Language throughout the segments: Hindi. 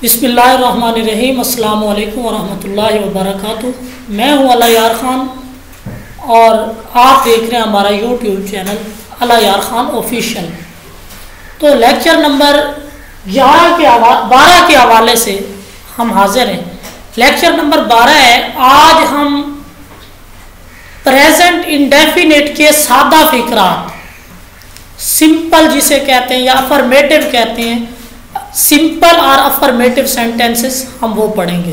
बिस्मिल्लाहिर्रहमानिर्रहीम। अस्सलाम वालेकुम वरहमतुल्लाहि वबरकातुहू। मैं हूँ अला यार ख़ान और आप देख रहे हैं हमारा यूट्यूब चैनल अला यार ख़ान ऑफिशियल। तो लेक्चर नंबर 12 के हवाले से हम हाजिर हैं। लेक्चर नंबर 12 है। आज हम प्रेजेंट इंडेफिनिट के सादा फ़िक्रात, सिंपल जिसे कहते हैं या अफर्मेटिव कहते हैं, सिंपल और अफर्मेटिव सेंटेंसेस हम वो पढ़ेंगे।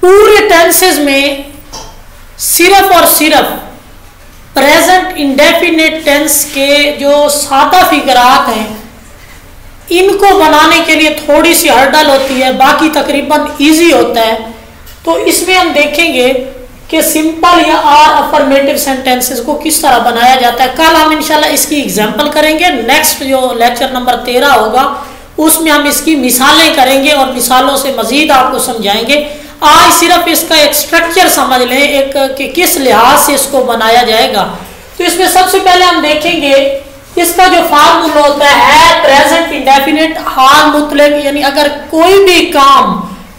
पूरे टेंसेस में सिर्फ और सिर्फ प्रेजेंट इंडेफिनिट टेंस के जो सादा फिगरात हैं इनको बनाने के लिए थोड़ी सी हर्डल होती है, बाकी तकरीबन इजी होता है। तो इसमें हम देखेंगे कि सिंपल या और अफर्मेटिव सेंटेंसेस को किस तरह बनाया जाता है। कल हम इंशाल्लाह इसकी एग्जांपल करेंगे। नेक्स्ट जो लेक्चर नंबर 13 होगा उसमें हम इसकी मिसालें करेंगे और मिसालों से मजीद आपको समझाएंगे। आज सिर्फ इसका एक स्ट्रक्चर समझ लें, एक कि किस लिहाज से इसको बनाया जाएगा। तो इसमें सबसे पहले हम देखेंगे इसका जो फार्मूला होता है प्रेजेंट इंडेफिनिट हाल मुतलक, यानी अगर कोई भी काम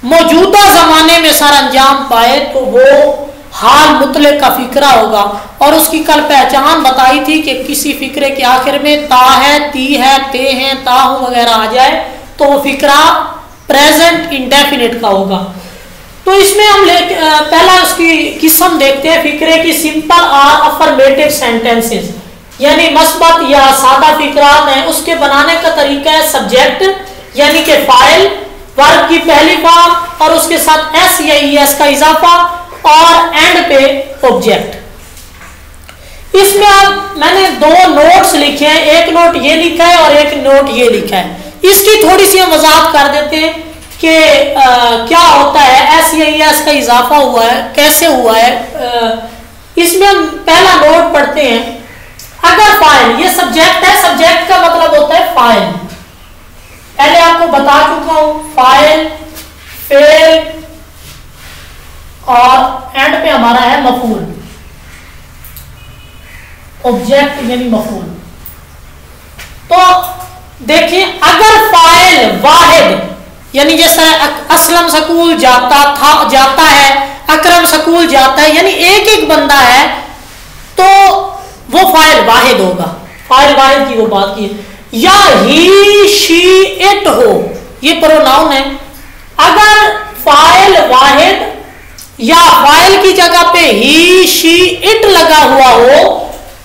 मौजूदा जमाने में सर अंजाम पाए तो वो हाल मुतलक का फिक्रा होगा। और उसकी कल पहचान बताई थी कि किसी फिक्रे के आखिर में ता है, ती है, ते हैं, ताहू वगैरह आ जाए तो वो फिक्रा प्रेजेंट इंडेफिनिट का होगा। तो इसमें हम पहला उसकी किस्म देखते हैं फिक्रे की, सिंपल और अफर्मेटिव सेंटेंसेस, यानी मस्बत या सादा फिक्रात हैं। उसके बनाने का तरीका है सब्जेक्ट यानी कि फाइल, वर्ब की पहली फॉर्म और उसके साथ एस या ईएस का इजाफा और एंड पे ऑब्जेक्ट। इसमें अब मैंने दो नोट्स लिखे हैं, एक नोट ये लिखा है और एक नोट ये लिखा है। इसकी थोड़ी सी हम वजाहत कर देते हैं कि क्या होता है, एस या ईएस का इजाफा हुआ है, कैसे हुआ है। इसमें हम पहला नोट पढ़ते हैं। अगर फाइल, ये सब्जेक्ट है, सब्जेक्ट का मतलब होता है फाइल, पहले आपको बता चुका हूं। फाइल, फेल और एंड पे हमारा है मफूल, ऑब्जेक्ट यानी मफूल। तो देखिए अगर फाइल वाहिद यानी जैसे असलम स्कूल जाता है, अकरम स्कूल जाता है, यानी एक एक बंदा है तो वो फाइल वाहिद होगा। फाइल वाहिद की वो बात की। या ही शी इट हो, ये प्रोनाउन है। अगर फाइल वाहिद या फाइल की जगह पे ही शी इट लगा हुआ हो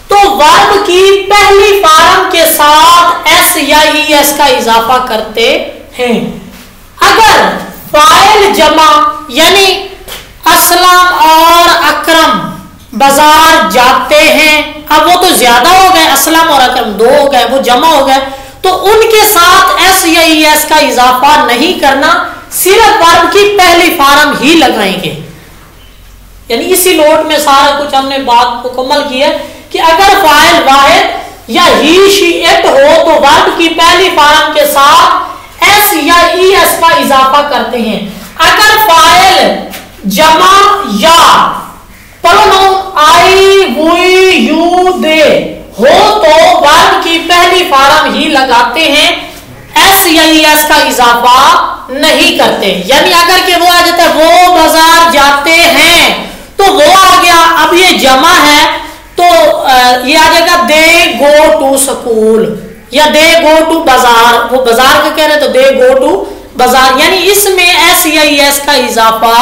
तो वर्ब की पहली फॉर्म के साथ एस या ईएस का इजाफा करते हैं। अगर फाइल जमा यानी असलम और अकरम बाजार जाते हैं, अब वो तो ज्यादा हो गए, असलम और अकरम दो हो गए, वो जमा हो गए, तो उनके साथ एस या ईएस का इजाफा नहीं करना, सिर्फ वर्ब की पहली फॉर्म ही लगाएंगे। यानी इसी नोट में सारा कुछ हमने बात मुकम्मल की है कि अगर फाइल वाहिद या ही शी इट हो तो वर्ब की पहली फॉर्म के साथ एस या ईएस का इजाफा करते हैं। अगर फाइल जमा या प्रोनाउन आई, वी, यू, दे हो तो वर्ब की पहली फॉर्म ही लगाते हैं, एस या ईएस का इजाफा नहीं करते। यानी अगर के वो आ जाता है वो बाजार जाते हैं तो वो आ गया, अब ये जमा है तो ये आ जाएगा दे गो टू स्कूल या दे गो टू बाजार, वो बाजार का कह रहे तो दे गो टू बाजार। यानी इसमें एस या ईएस का इजाफा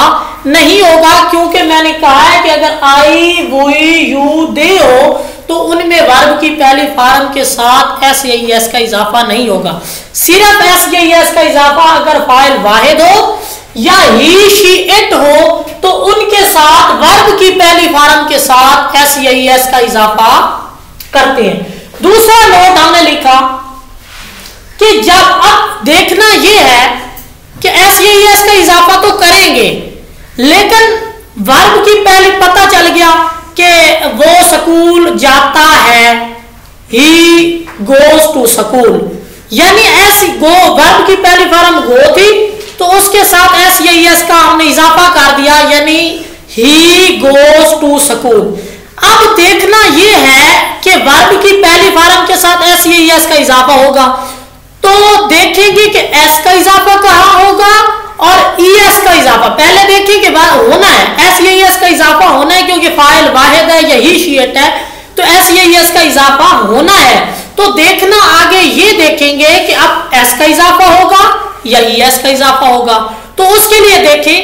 नहीं होगा, क्योंकि मैंने कहा है कि अगर आई, वी, यू, दे हो तो उनमें वर्ब की पहली फॉर्म के साथ एस या ईएस का इजाफा नहीं होगा। सिर्फ एस या ईएस का इजाफा अगर फाइल वाहिद हो या ही शी इट हो तो उनके साथ वर्ब की पहली फॉर्म के साथ एस या ईएस का इजाफा करते हैं। दूसरा नोट हमने लिखा कि जब अब देखना यह है कि एस या ईएस का इजाफा तो करेंगे, लेकिन वर्ब की पहले पता चल गया कि वो स्कूल जाता है, ही गोज टू स्कूल, यानी एस गो वर्ब की पहली फॉर्म गो थी तो उसके साथ एस या ईएस का हमने इजाफा कर दिया, यानी ही गोज टू स्कूल। अब देखना यह है कि वर्ब की पहली फॉर्म के साथ एस या ईएस का इजाफा होगा तो तो देखेंगे कि एस का इजाफा कहाँ होगा और ईएस का इजाफा पहले देखेंगे होना है, एस या ईएस का इजाफा होना है क्योंकि फाइल वाहिद है या ही शीट है, तो एस या ईएस का इजाफा होना है। तो देखना आगे ये देखेंगे कि अब एस का इजाफा होगा या ईएस का इजाफा होगा। तो उसके लिए देखें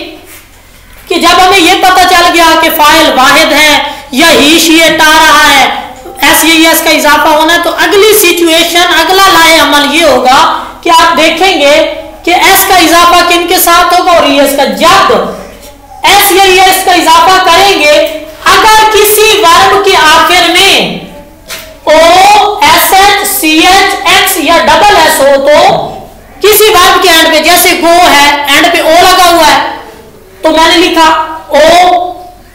कि जब हमें ये पता चल गया कि फाइल वाहिद है या ही शीट आ रहा है, एस या ईएस का इजाफा होना है, तो अगली सिचुएशन अगला लाए अमल ये होगा कि आप देखेंगे कि एस का इजाफा किन के साथ होगा और ईएस का। जब एस या ईएस का इजाफा करेंगे अगर किसी वर्ब के आखिर में O S H C H X या डबल एस हो, तो किसी वर्ब के एंड पे जैसे गो है एंड पे ओ लगा हुआ है तो मैंने लिखा ओ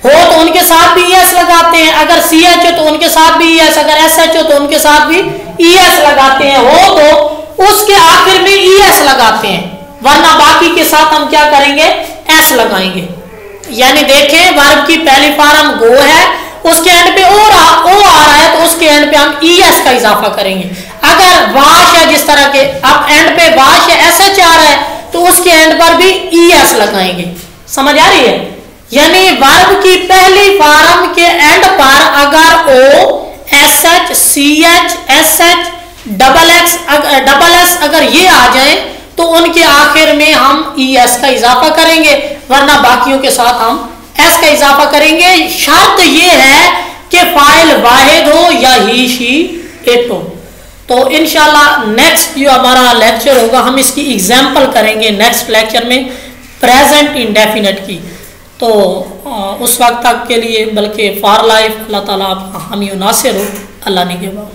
हो तो उनके साथ भी ईएस लगाते हैं, अगर सी एच हो तो उनके साथ भी ईएस, अगर एस एच हो तो उनके साथ भी ईएस लगाते हैं, हो तो उसके आखिर में ईएस लगाते हैं, वरना बाकी के साथ हम क्या करेंगे एस लगाएंगे। यानी देखें वर्ब की पहली फॉर्म गो है, उसके एंड पे ओ आ रहा है तो उसके एंड पे हम ईएस का इजाफा करेंगे। अगर वाश है जिस तरह के अब एंड पे वाश है एस एच आ रहा है तो उसके एंड पर भी ईएस लगाएंगे। समझ आ रही है? यानी वर्ब की पहली फॉर्म के एंड पर अगर O S H C H S H double S अगर ये आ जाए तो उनके आखिर में हम ईएस का इजाफा करेंगे, वरना बाकियों के साथ हम एस का इजाफा करेंगे। शर्त ये है कि फाइल वाहिद हो या ही शी इट हो। तो इंशाल्लाह नेक्स्ट जो हमारा लेक्चर होगा हम इसकी एग्जाम्पल करेंगे नेक्स्ट लेक्चर में प्रेजेंट इंडेफिनिट की। तो उस वक्त तक के लिए बल्कि फॉर लाइफ अल्लाह ताला आप हामी नासिर हो। अल्लाह ने के बाद